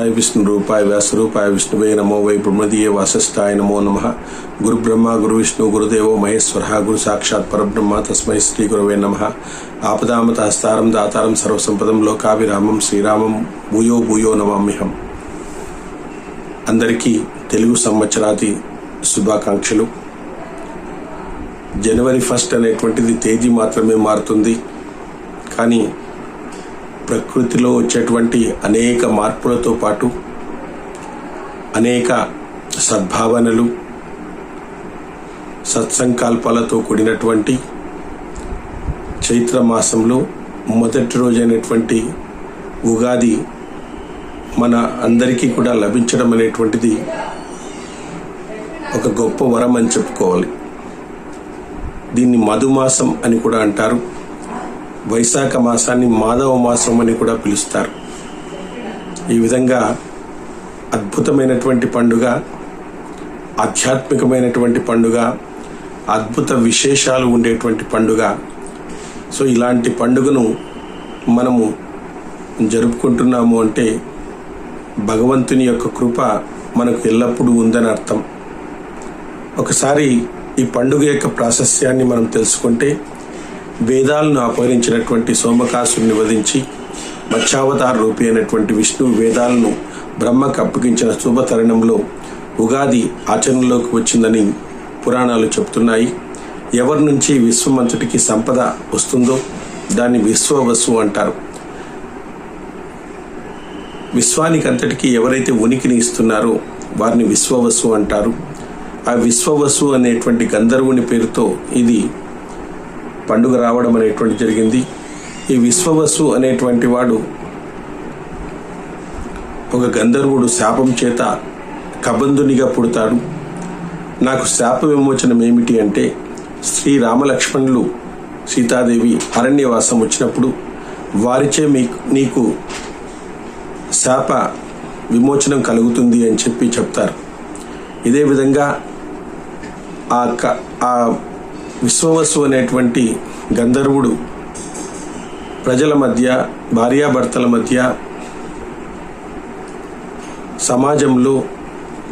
विष्णु रूपाय व्यास रूपाय विष्णुवे नमो वै ब्रह्मदीये वासिष्ठाय नमो नमः। गुरु ब्रह्मा गुरु विष्णु गुरुदेवो महेश्वरः गुरु साक्षात् परब्रह्म तस्मै श्री गुरवे नमः। आपदामतहस्तारं दातारं सर्वसंपदं लोकाभिरामं श्रीरामं भूयो भूयो नमाम्यहं। अंदरिकी तेलुगु संवत्सरादि శుభాకాంక్షలు। జనవరి 1 అనేటువంటిది తేదీ మాత్రమే మారుతుంది, కానీ ప్రకృతిలో వచ్చేటువంటి అనేక మార్పులతో పాటు అనేక సద్భావనలు సత్సంకల్పాలతో కూడినటువంటి చైత్ర మాసంలో మొదటి రోజైనటువంటి ఉగాది మన అందరికీ కూడా లభించడం అనేటువంటిది ఒక గొప్ప వరం అని చెప్పుకోవాలి। దీన్ని మధుమాసం అని కూడా అంటారు। వైశాఖ మాసాన్ని మాధవ మాసం అని కూడా పిలుస్తారు। ఈ విధంగా అద్భుతమైనటువంటి పండుగ, ఆధ్యాత్మికమైనటువంటి పండుగ, అద్భుత విశేషాలు ఉండేటువంటి పండుగ। సో ఇలాంటి పండుగను మనము జరుపుకుంటున్నాము అంటే భగవంతుని యొక్క కృప మనకు ఎల్లప్పుడూ ఉందని అర్థం। ఒకసారి ఈ పండుగ యొక్క ప్రాశస్యాన్ని మనం తెలుసుకుంటే, వేదాలను అపహరించినటువంటి సోమకాసుని వధించి మత్స్యావతార రూపి అయినటువంటి విష్ణువు వేదాలను బ్రహ్మకు అప్పగించిన శుభ తరుణంలో ఉగాది ఆచరణలోకి వచ్చిందని పురాణాలు చెబుతున్నాయి। ఎవరి నుంచి విశ్వమంతటికి సంపద వస్తుందో దాన్ని విశ్వవసు అంటారు। విశ్వానికి అంతటికి ఎవరైతే ఉనికిని ఇస్తున్నారో వారిని విశ్వవసు అంటారు। ఆ విశ్వవసు అనేటువంటి గంధర్వుని పేరుతో ఇది పండుగ రావడం అనేటువంటి జరిగింది। ఈ విశ్వవసు అనేటువంటి వాడు ఒక గంధర్వుడు శాపం చేత కబంధునిగా పుడతాడు। నాకు శాప విమోచనం ఏమిటి అంటే, శ్రీ రామలక్ష్మణులు సీతాదేవి అరణ్యవాసం వచ్చినప్పుడు వారిచే నీకు శాప విమోచనం కలుగుతుంది అని చెప్తారు। ఇదే విధంగా ఆ విశ్వవసు అనేటువంటి గంధర్వుడు ప్రజల మధ్య, భార్యాభర్తల మధ్య, సమాజంలో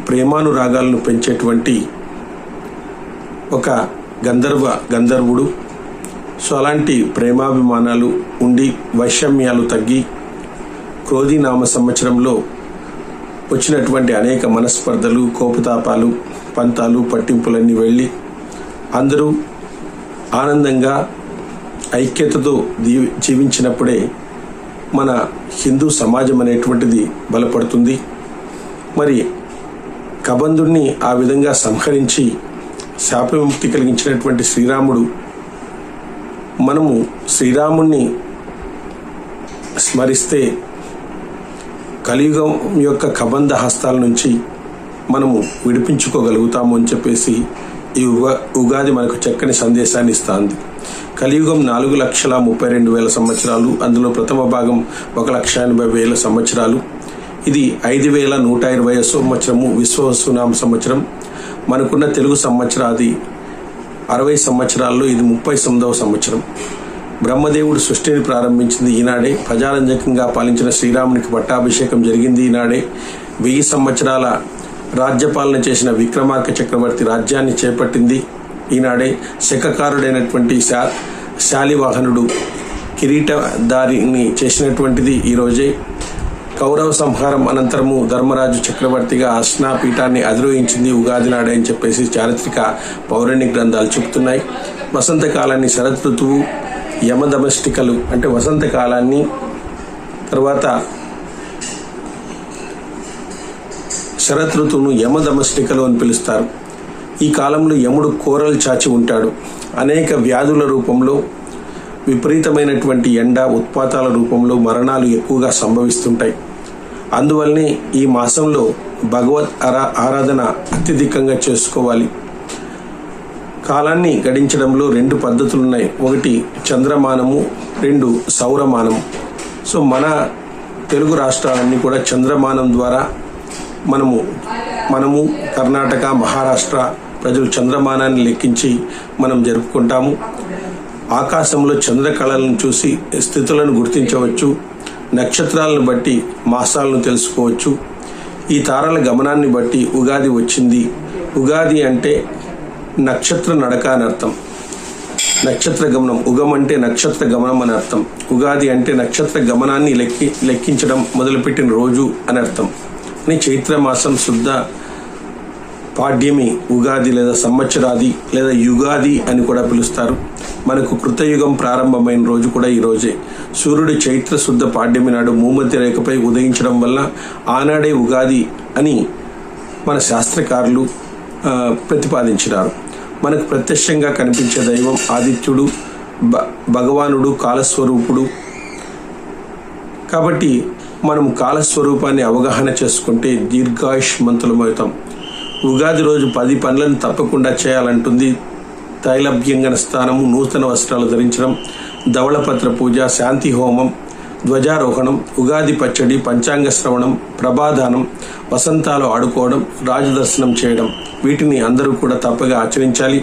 ప్రేమానురాగాలను పెంచేటువంటి ఒక గంధర్వుడు। సో అలాంటి ప్రేమాభిమానాలు ఉండి వైషమ్యాలు తగ్గి క్రోధీనామ సంవత్సరంలో వచ్చినటువంటి అనేక మనస్పర్ధలు, కోపతాపాలు, పంతాలు, పట్టింపులన్నీ వెళ్ళి అందరూ ఆనందంగా ఐక్యతతో జీవించినప్పుడే మన హిందూ సమాజం అనేటువంటిది బలపడుతుంది। మరి కబంధుడిని ఆ విధంగా సంహరించి శాప విముక్తి కలిగించినటువంటి శ్రీరాముడు, మనము శ్రీరాముణ్ణి స్మరిస్తే కలియుగం యొక్క కబంధ హస్తాల నుంచి మనము విడిపించుకోగలుగుతాము అని చెప్పేసి ఈ ఉగాది మనకు చక్కని సందేశాన్ని ఇస్తుంది। కలియుగం 4,32,000 సంవత్సరాలు, అందులో ప్రథమ భాగం 1,80,000 సంవత్సరాలు। ఇది 5,120 సంవత్సరము విశ్వవసునామ సంవత్సరం। మనకున్న తెలుగు సంవత్సరాది 60 సంవత్సరాల్లో ఇది 39వ సంవత్సరం। బ్రహ్మదేవుడు సృష్టిని ప్రారంభించింది ఈనాడే, ప్రజారంజకంగా పాలించిన శ్రీరామునికి పట్టాభిషేకం జరిగింది ఈనాడే, 1000 సంవత్సరాల రాజ్యపాలన చేసిన విక్రమార్క చక్రవర్తి రాజ్యాన్ని చేపట్టింది ఈనాడే, శకకారుడైనటువంటి శాలివాహనుడు కిరీటధారిని చేసినటువంటిది ఈరోజే, కౌరవ సంహారం అనంతరము ధర్మరాజు చక్రవర్తిగా అస్నాపీఠాన్ని అధిరోహించింది ఉగాది నాడే అని చెప్పేసి చారిత్రక పౌరాణిక గ్రంథాలు చెబుతున్నాయి। వసంతకాలాన్ని శరత్ ఋతువు, యమదమష్టికలు అంటే వసంతకాలాన్ని, తర్వాత శరత్ ఋతువును యమదమష్టికలు అని పిలుస్తారు। ఈ కాలంలో యముడు కోరలు చాచి ఉంటాడు। అనేక వ్యాధుల రూపంలో, విపరీతమైనటువంటి ఎండ ఉత్పాతాల రూపంలో మరణాలు ఎక్కువగా సంభవిస్తుంటాయి। అందువల్లనే ఈ మాసంలో భగవత్ ఆరాధన అత్యధికంగా చేసుకోవాలి। కాలాన్ని గడించడంలో 2 పద్ధతులు ఉన్నాయి, ఒకటి చంద్రమానము, 2 సౌరమానము। సో మన తెలుగు రాష్ట్రాలన్నీ కూడా చంద్రమానం ద్వారా మనము కర్ణాటక, మహారాష్ట్ర ప్రజలు చంద్రమానాన్ని లెక్కించి మనం జరుపుకుంటాము। ఆకాశంలో చంద్రకళలను చూసి స్థితులను గుర్తించవచ్చు। నక్షత్రాలను బట్టి మాసాలను తెలుసుకోవచ్చు. ఈ తారల గమనాన్ని బట్టి ఉగాది వచ్చింది. ఉగాది అంటే నక్షత్ర నడక అని అర్థం. నక్షత్ర గమనం, ఉగం అంటే నక్షత్ర గమనం అని అర్థం. ఉగాది అంటే నక్షత్ర గమనాన్ని లెక్కించడం మొదలుపెట్టిన రోజు అని అర్థం. అని చైత్ర మాసం శుద్ధ పాడ్యమి ఉగాది లేదా సంవత్సరాది లేదా యుగాది అని కూడా పిలుస్తారు. మనకు కృతయుగం ప్రారంభమైన రోజు కూడా ఈ రోజే. సూర్యుడు చైత్ర శుద్ధ పాడ్యమి నాడు భూమధ్య రేఖపై ఉదయించడం వల్ల ఆనాడే ఉగాది అని మన శాస్త్రకారులు ప్రతిపాదించినారు. మనకు ప్రత్యక్షంగా కనిపించే దైవం ఆదిత్యుడు, భగవానుడు కాలస్వరూపుడు. కాబట్టి మనం కాలస్వరూపాన్ని అవగాహన చేసుకుంటే దీర్ఘాయుష్మంతులమవుతాం. ఉగాది రోజు 10 పనులను తప్పకుండా చేయాలంటుంది. తైలభ్యంగన స్నానము, నూతన వస్త్రాలు ధరించడం, ధవళపత్ర పూజ, శాంతి హోమం, ధ్వజారోహణం, ఉగాది పచ్చడి, పంచాంగ శ్రవణం, ప్రభాదానం, వసంతాలు ఆడుకోవడం, రాజదర్శనం చేయడం. వీటిని అందరూ కూడా తప్పగా ఆచరించాలి.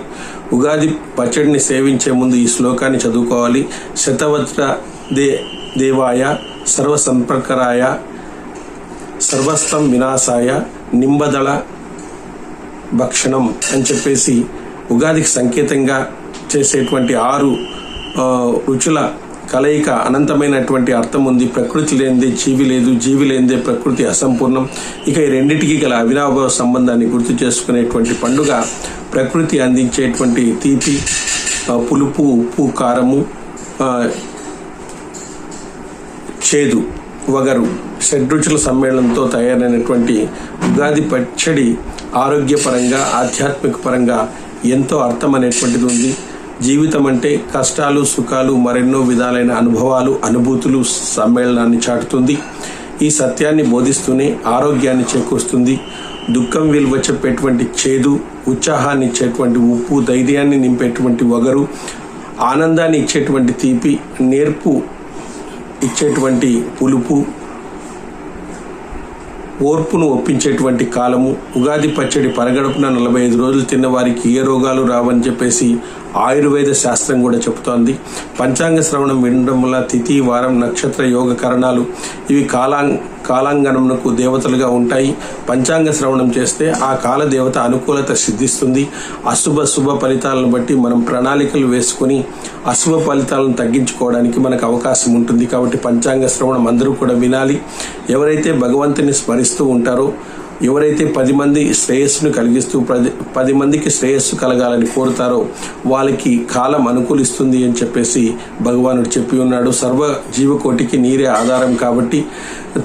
ఉగాది పచ్చడిని సేవించే ముందు ఈ శ్లోకాన్ని చదువుకోవాలి. శతవత్ర దేవాయ సర్వ సంపర్కరాయ సర్వస్తం వినాశాయ నింబదళ భక్షణం అని చెప్పేసి ఉగాదికి సంకేతంగా చేసేటువంటి 6 రుచుల కలయిక అనంతమైనటువంటి అర్థం ఉంది. ప్రకృతి లేనిదే జీవి లేదు, జీవి లేనిదే ప్రకృతి అసంపూర్ణం. ఇక ఈ రెండింటికి గల అవినాభావ సంబంధాన్ని గుర్తు చేసుకునేటువంటి పండుగ ప్రకృతి అందించేటువంటి తీపి, పులుపు, ఉప్పు, కారము, చేదు, వగరు షడ్రుచుల సమ్మేళనంతో తయారైనటువంటి ఉగాది పచ్చడి ఆరోగ్యపరంగా ఆధ్యాత్మిక పరంగా ఎంతో అర్థం అనేటువంటిది ఉంది. జీవితం అంటే కష్టాలు, సుఖాలు, మరెన్నో విధాలైన అనుభవాలు, అనుభూతులు సమ్మేళనాన్ని చాటుతుంది. ఈ సత్యాన్ని బోధిస్తూనే ఆరోగ్యాన్ని చేకూరుస్తుంది. దుఃఖం విలువ చెప్పేటువంటి చేదు, ఉత్సాహాన్ని ఇచ్చేటువంటి ఉప్పు, ధైర్యాన్ని నింపేటువంటి వగరు, ఆనందాన్ని ఇచ్చేటువంటి తీపి, నేర్పు ఇచ్చేటువంటి పులుపు, ఓర్పును ఒప్పించేటువంటి కాలము. ఉగాది పచ్చడి పరగడుపున 45 రోజులు తిన్న వారికి ఏ రోగాలు రావని చెప్పేసి ఆయుర్వేద శాస్త్రం కూడా చెబుతోంది. పంచాంగ శ్రవణం వినడం వల్ల తిథి, వారం, నక్షత్ర, యోగ కరణాలు ఇవి కాలాంగణమునకు దేవతలుగా ఉంటాయి. పంచాంగ శ్రవణం చేస్తే ఆ కాల దేవత అనుకూలత సిద్ధిస్తుంది. అశుభ శుభ ఫలితాలను బట్టి మనం ప్రణాళికలు వేసుకొని అశుభ ఫలితాలను తగ్గించుకోవడానికి మనకు అవకాశం ఉంటుంది. కాబట్టి పంచాంగ శ్రవణం అందరూ కూడా వినాలి. ఎవరైతే భగవంతుని స్మరిస్తూ ఉంటారో, ఎవరైతే 10 మంది శ్రేయస్సును కలిగిస్తూ 10 మందికి శ్రేయస్సు కలగాలని కోరుతారో వాళ్ళకి కాలం అనుకూలిస్తుంది అని చెప్పేసి భగవానుడు చెప్పి ఉన్నాడు. సర్వ జీవకోటికి నీరే ఆధారం కాబట్టి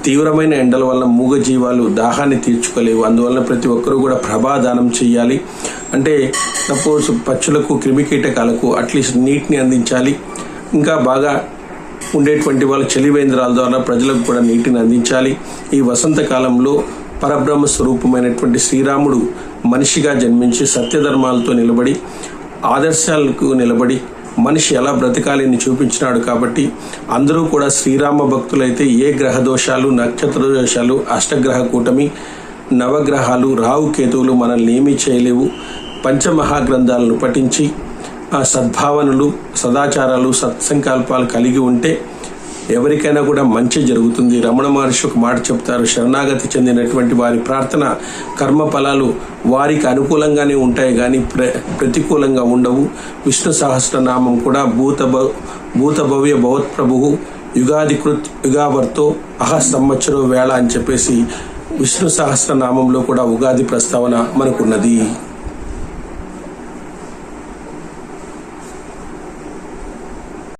తీవ్రమైన ఎండల వల్ల మూగ జీవాలు దాహాన్ని తీర్చుకోలేవు. అందువల్ల ప్రతి ఒక్కరూ కూడా ప్రభాదానం చేయాలి. అంటే సపోజ్ పక్షులకు, క్రిమికీటకాలకు అట్లీస్ట్ నీటిని అందించాలి. ఇంకా బాగా ఉండేటువంటి వాళ్ళు చలివేంద్రాల ద్వారా ప్రజలకు కూడా నీటిని అందించాలి. ఈ వసంతకాలంలో పరబ్రహ్మ స్వరూపమైనటువంటి శ్రీరాముడు మనిషిగా జన్మించి సత్యధర్మాలతో నిలబడి, ఆదర్శాలకు నిలబడి మనిషి ఎలా బ్రతకాలని చూపించినాడు. కాబట్టి అందరూ కూడా శ్రీరామ భక్తులైతే ఏ గ్రహ దోషాలు, నక్షత్ర దోషాలు, అష్టగ్రహ కూటమి, నవగ్రహాలు, రాహు కేతువులు మనల్ని ఏమీ చేయలేవు. పంచమహాగ్రంథాలను పఠించి సద్భావనలు, సదాచారాలు, సత్సంకల్పాలు కలిగి ఉంటే ఎవరికైనా కూడా మంచి జరుగుతుంది. రమణ మహర్షి ఒక మాట చెప్తారు, శరణాగతి చెందినటువంటి వారి ప్రార్థన కర్మ ఫలాలు వారికి అనుకూలంగానే ఉంటాయి కానీ ప్రతికూలంగా ఉండవు. విష్ణు సహస్రనామం కూడా భూత భవ్య భవత్ప్రభు యుగాధికృత్ యుగావర్తో అహ సంవత్సరో వేళ అని చెప్పేసి విష్ణు సహస్రనామంలో కూడా ఉగాది ప్రస్తావన మనకున్నది.